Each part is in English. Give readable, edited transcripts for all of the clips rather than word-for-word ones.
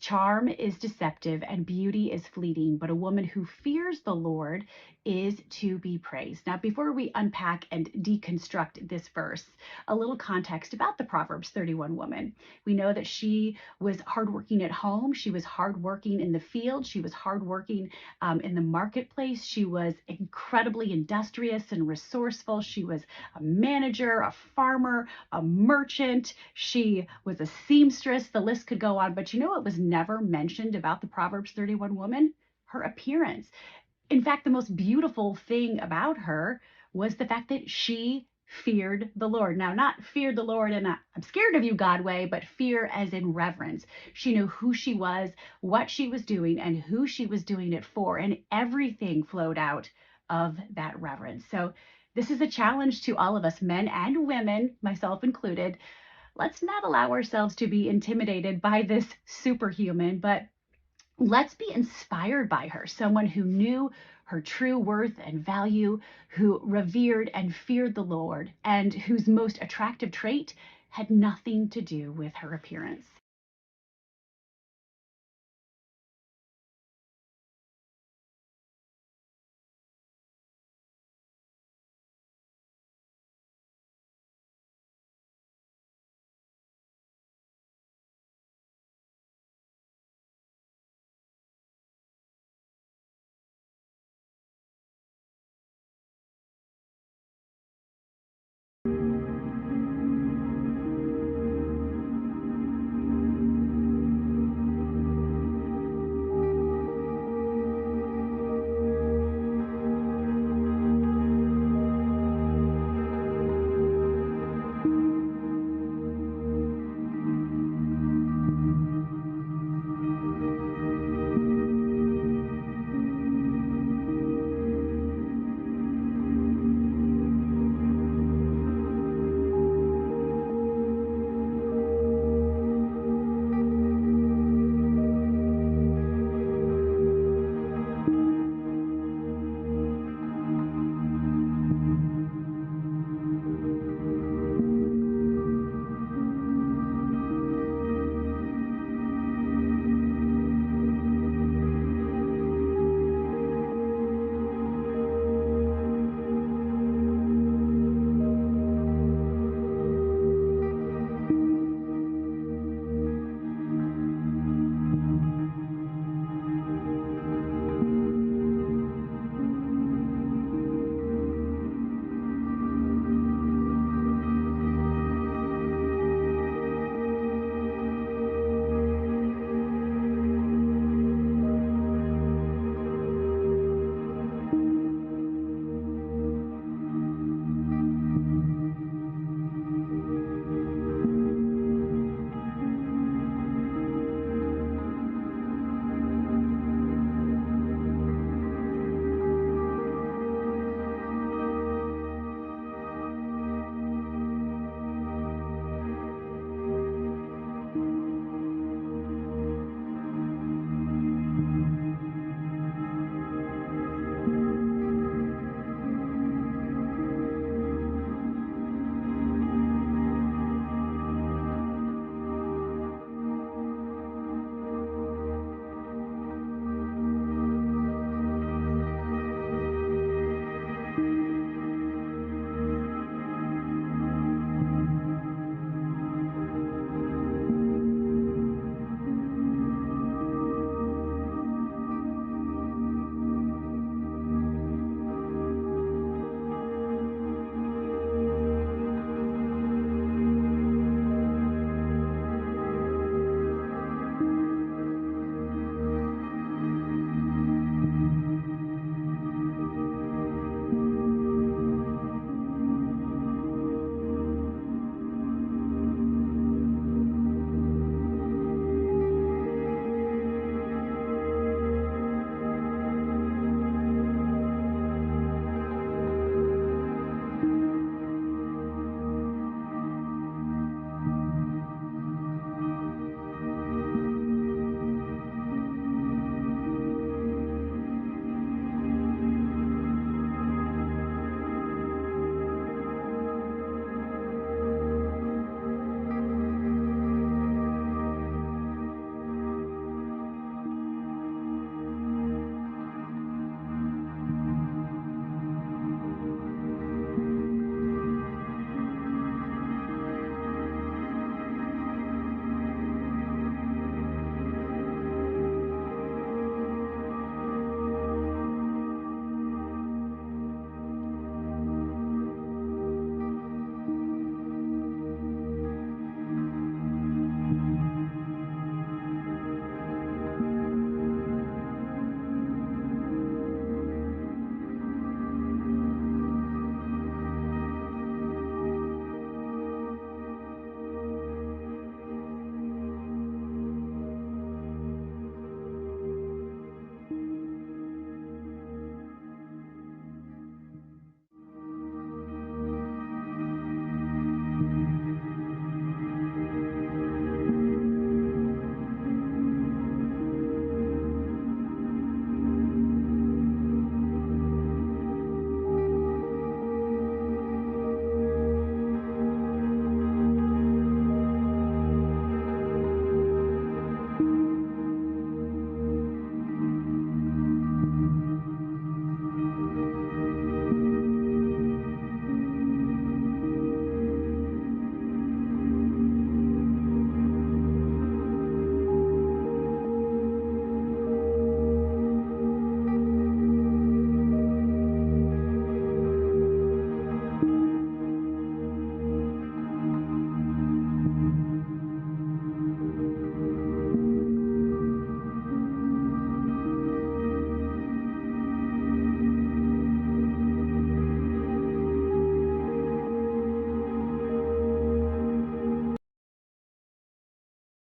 Charm is deceptive and beauty is fleeting, but a woman who fears the Lord is to be praised. Now, before we unpack and deconstruct this verse, a little context about the Proverbs 31 woman. We know that she was hardworking at home. She was hardworking in the field. She was hardworking in the marketplace. She was incredibly industrious and resourceful. She was a manager, a farmer, a merchant. She was a seamstress. The list could go on. But you know what was never mentioned about the Proverbs 31 woman? Her appearance. In fact, the most beautiful thing about her was the fact that she feared the Lord. Now, not feared the Lord in a I'm scared of you, God way, but fear as in reverence. She knew who she was, what she was doing, and who she was doing it for. And everything flowed out of that reverence. So, this is a challenge to all of us, men and women, myself included. Let's not allow ourselves to be intimidated by this superhuman, but let's be inspired by her, someone who knew her true worth and value, who revered and feared the Lord, and whose most attractive trait had nothing to do with her appearance.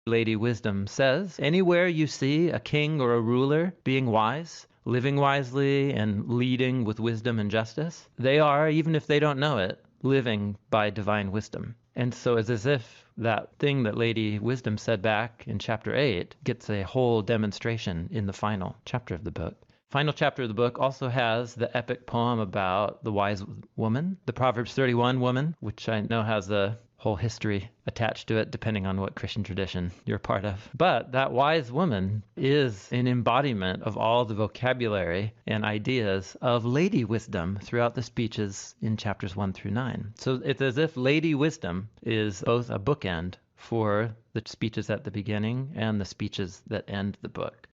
Lady Wisdom says, anywhere you see a king or a ruler being wise, living wisely and leading with wisdom and justice, they are, even if they don't know it, living by divine wisdom. And so it's as if that thing that Lady Wisdom said back in chapter 8 gets a whole demonstration in the final chapter of the book. Final chapter of the book also has the epic poem about the wise woman, the Proverbs 31 woman, which I know has a whole history attached to it depending on what Christian tradition you're part of. But that wise woman is an embodiment of all the vocabulary and ideas of Lady Wisdom throughout the speeches in chapters 1 through 9. So it's as if Lady Wisdom is both a bookend for the speeches at the beginning and the speeches that end the book.